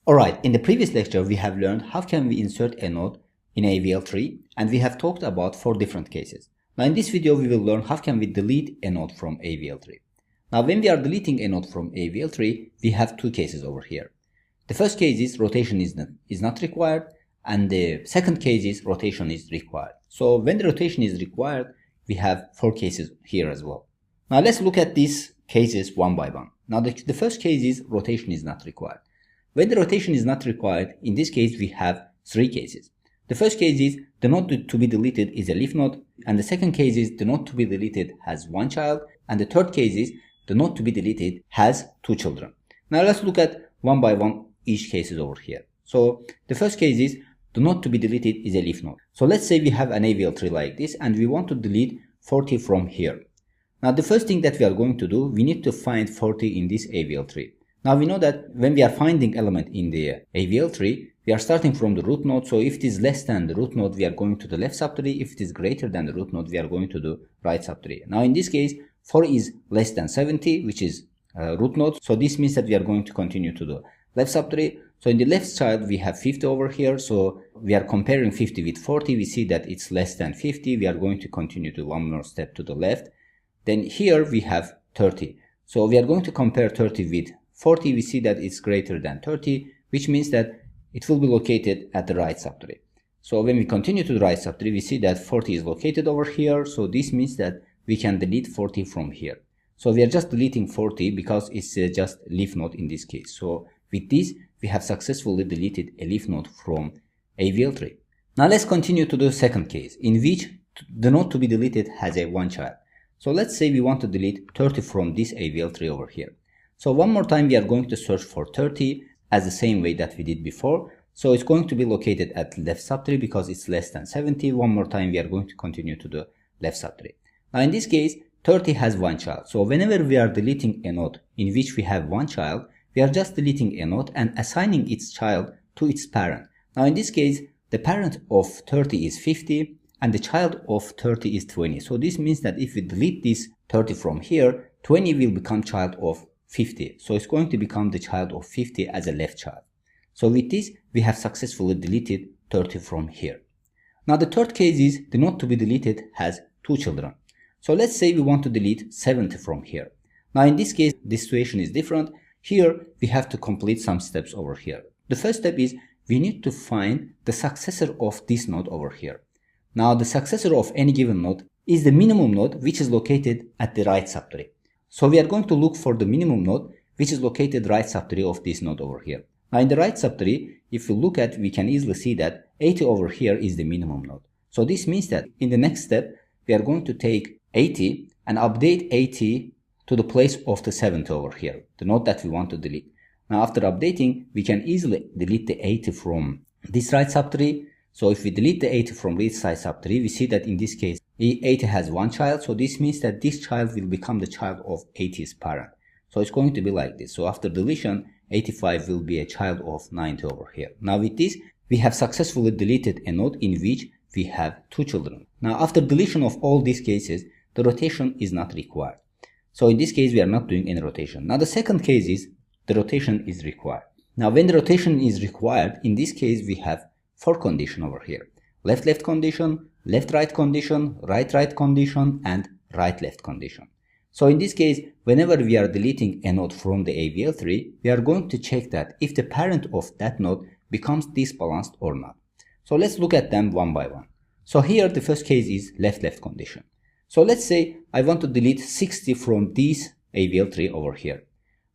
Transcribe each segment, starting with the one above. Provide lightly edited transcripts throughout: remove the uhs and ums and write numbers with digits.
Alright, in the previous lecture we have learned how can we insert a node in AVL tree, and we have talked about 4 different cases. Now in this video we will learn how can we delete a node from AVL tree. Now when we are deleting a node from AVL tree, we have 2 cases over here. The first case is rotation is not required, and the second case is rotation is required. So when the rotation is required, we have 4 cases here as well. Now let's look at these cases one by one. Now the first case is rotation is not required. When the rotation is not required, in this case we have 3 cases. The first case is the node to be deleted is a leaf node, and the second case is the node to be deleted has 1 child, and the third case is the node to be deleted has 2 children. Now let's look at one by one each cases over here. So the first case is the node to be deleted is a leaf node. So let's say we have an AVL tree like this and we want to delete 40 from here. Now the first thing that we are going to do, we need to find 40 in this AVL tree. Now we know that when we are finding element in the AVL tree, we are starting from the root node. So if it is less than the root node, we are going to the left subtree. If it is greater than the root node, we are going to the right subtree. Now in this case, 4 is less than 70, which is root node. So this means that we are going to continue to the left subtree. So in the left child, we have 50 over here. So we are comparing 50 with 40. We see that it's less than 50. We are going to continue to one more step to the left. Then here we have 30. So we are going to compare 30 with 40. We see that it's greater than 30, which means that it will be located at the right subtree. So when we continue to the right subtree, we see that 40 is located over here. So this means that we can delete 40 from here. So we are just deleting 40 because it's just leaf node in this case. So with this, we have successfully deleted a leaf node from AVL tree. Now let's continue to the second case, in which the node to be deleted has a 1 child. So let's say we want to delete 30 from this AVL tree over here. So one more time we are going to search for 30 as the same way that we did before. So it's going to be located at left subtree because it's less than 70. One more time we are going to continue to the left subtree. Now in this case, 30 has 1 child. So whenever we are deleting a node in which we have 1 child, we are just deleting a node and assigning its child to its parent. Now in this case, the parent of 30 is 50 and the child of 30 is 20. So this means that if we delete this 30 from here, 20 will become child of 50. So it's going to become the child of 50 as a left child. So with this, we have successfully deleted 30 from here. Now the third case is the node to be deleted has 2 children. So let's say we want to delete 70 from here. Now in this case, the situation is different. Here, we have to complete some steps over here. The first step is we need to find the successor of this node over here. Now the successor of any given node is the minimum node which is located at the right subtree. So we are going to look for the minimum node which is located right subtree of this node over here. Now in the right subtree, if we look at, we can easily see that 80 over here is the minimum node. So this means that in the next step, we are going to take 80 and update 80 to the place of the 70 over here, the node that we want to delete. Now after updating, we can easily delete the 80 from this right subtree. So if we delete the 80 from this right subtree, we see that in this case, 80 has 1 child. So this means that this child will become the child of 80's parent. So it's going to be like this. So after deletion, 85 will be a child of 90 over here. Now with this, we have successfully deleted a node in which we have 2 children. Now after deletion of all these cases, the rotation is not required. So in this case, we are not doing any rotation. Now the second case is the rotation is required. Now when the rotation is required, in this case, we have 4 conditions over here. Left-left condition, left-right condition, right-right condition, and right-left condition. So in this case, whenever we are deleting a node from the AVL tree, we are going to check that if the parent of that node becomes disbalanced or not. So let's look at them one by one. So here, the first case is left-left condition. So let's say I want to delete 60 from this AVL tree over here.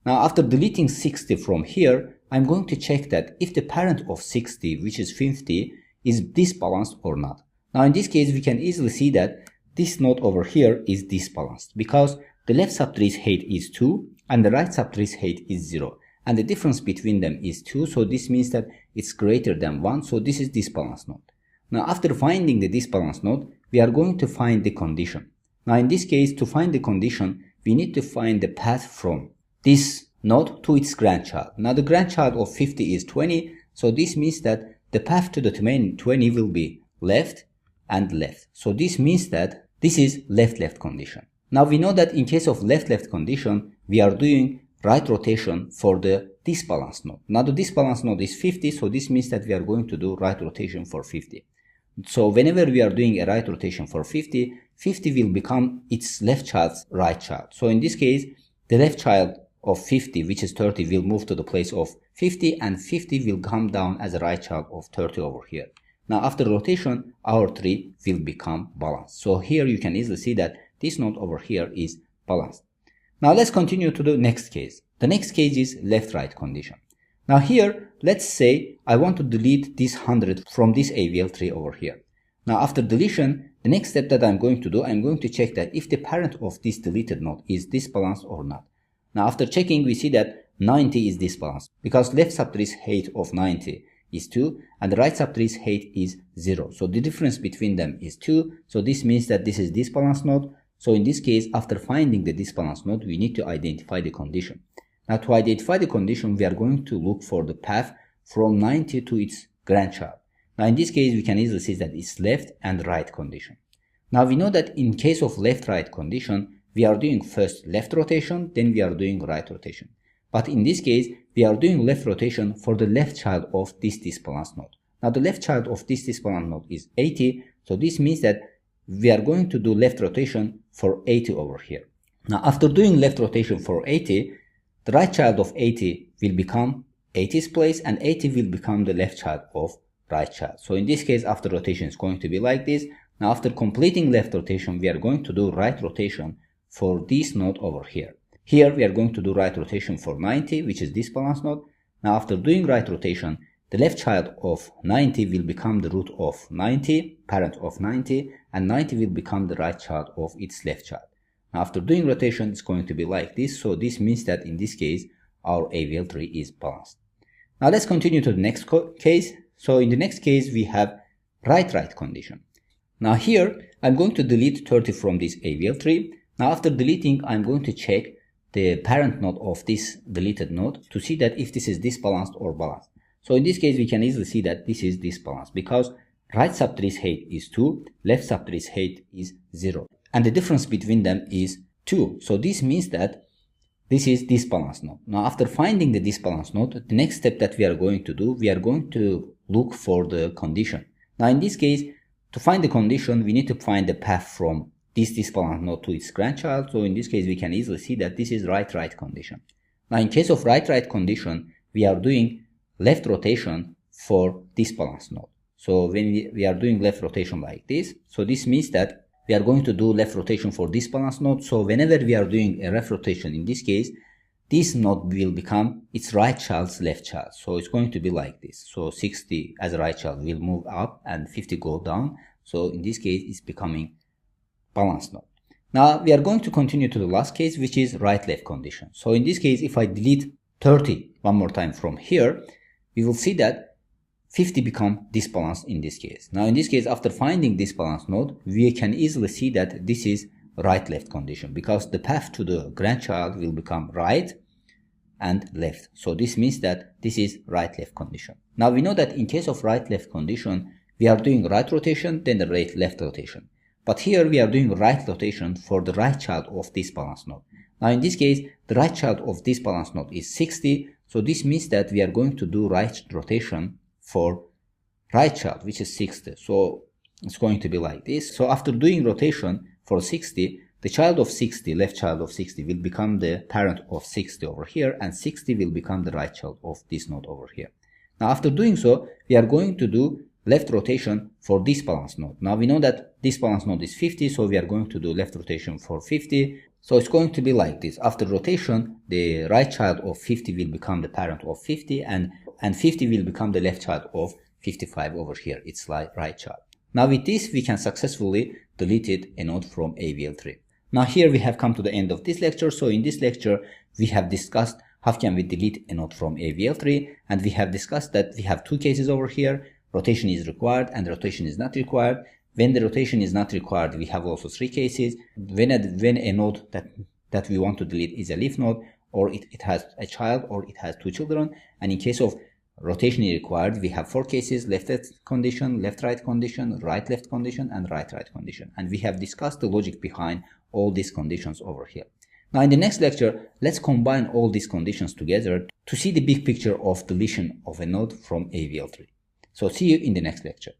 Now after deleting 60 from here, I'm going to check that if the parent of 60, which is 50, is disbalanced or not. Now in this case, we can easily see that this node over here is disbalanced because the left subtree's height is 2 and the right subtree's height is 0. And the difference between them is 2. So this means that it's greater than 1. So this is disbalanced node. Now after finding the disbalanced node, we are going to find the condition. Now in this case, to find the condition, we need to find the path from this node to its grandchild. Now the grandchild of 50 is 20. So this means that the path to the 20 will be left and left. So this means that this is left-left condition. Now we know that in case of left-left condition, we are doing right rotation for the disbalanced node. Now the disbalanced node is 50, so this means that we are going to do right rotation for 50. So whenever we are doing a right rotation for 50, 50 will become its left child's right child. So in this case, the left child of 50, which is 30, will move to the place of 50, and 50 will come down as a right child of 30 over here. Now after rotation, our tree will become balanced. So here you can easily see that this node over here is balanced. Now let's continue to the next case. The next case is left-right condition. Now here, let's say I want to delete this 100 from this AVL tree over here. Now after deletion, the next step that I'm going to do, I'm going to check that if the parent of this deleted node is disbalanced or not. Now after checking, we see that 90 is disbalanced because left subtrace height of 90 is 2 and the right subtrace height is 0. So the difference between them is 2. So this means that this is disbalanced node. So in this case, after finding the disbalanced node, we need to identify the condition. Now to identify the condition, we are going to look for the path from 90 to its grandchild. Now in this case, we can easily see that it's left and right condition. Now we know that in case of left-right condition, we are doing first left rotation, then we are doing right rotation. But in this case, we are doing left rotation for the left child of this disbalanced node. Now the left child of this disbalanced node is 80, so this means that we are going to do left rotation for 80 over here. Now after doing left rotation for 80, the right child of 80 will become 80's place and 80 will become the left child of right child. So in this case, after rotation is going to be like this. Now after completing left rotation, we are going to do right rotation for this node over here. Here we are going to do right rotation for 90, which is this balanced node. Now after doing right rotation, the left child of 90 will become the root of 90, parent of 90, and 90 will become the right child of its left child. Now after doing rotation, it's going to be like this. So this means that in this case, our AVL tree is balanced. Now let's continue to the next case. So in the next case, we have right-right condition. Now here, I'm going to delete 30 from this AVL tree. Now after deleting, I'm going to check the parent node of this deleted node to see that if this is disbalanced or balanced. So in this case, we can easily see that this is disbalanced because right subtrace height is 2, left subtrace height is 0. And the difference between them is 2. So this means that this is disbalanced node. Now after finding the disbalanced node, the next step that we are going to do, we are going to look for the condition. Now in this case, to find the condition, we need to find the path from this disbalanced node to its grandchild. So in this case, we can easily see that this is right-right condition. Now in case of right-right condition, we are doing left rotation for disbalanced node. So when we are doing left rotation like this, so this means that we are going to do left rotation for disbalanced node. So whenever we are doing a left rotation, in this case, this node will become its right child's left child. So it's going to be like this. So 60 as a right child will move up and 50 go down. So in this case, it's becoming balanced node. Now we are going to continue to the last case, which is right-left condition. So in this case, if I delete 30 one more time from here, we will see that 50 become disbalanced in this case. Now in this case, after finding this balanced node, we can easily see that this is right-left condition because the path to the grandchild will become right and left. So this means that this is right-left condition. Now we know that in case of right-left condition, we are doing right rotation, then the left rotation. But here we are doing right rotation for the right child of this balanced node. Now in this case, the right child of this balanced node is 60. So this means that we are going to do right rotation for right child, which is 60. So it's going to be like this. So after doing rotation for 60, the child of 60, left child of 60 will become the parent of 60 over here, and 60 will become the right child of this node over here. Now after doing so, we are going to do left rotation for this balanced node. Now we know that this balanced node is 50, so we are going to do left rotation for 50. So it's going to be like this. After rotation, the right child of 50 will become the parent of 50, and 50 will become the left child of 55 over here. It's like right child. Now with this, we can successfully delete a node from AVL tree. Now here we have come to the end of this lecture. So in this lecture, we have discussed how can we delete a node from AVL tree, and we have discussed that we have two cases over here. Rotation is required and rotation is not required. When the rotation is not required, we have also three cases. When a node that we want to delete is a leaf node, or it has a child, or it has two children. And in case of rotation is required, we have four cases: left-left condition, left-right condition, right-left condition, and right-right condition. And we have discussed the logic behind all these conditions over here. Now in the next lecture, let's combine all these conditions together to see the big picture of deletion of a node from AVL tree. So see you in the next lecture.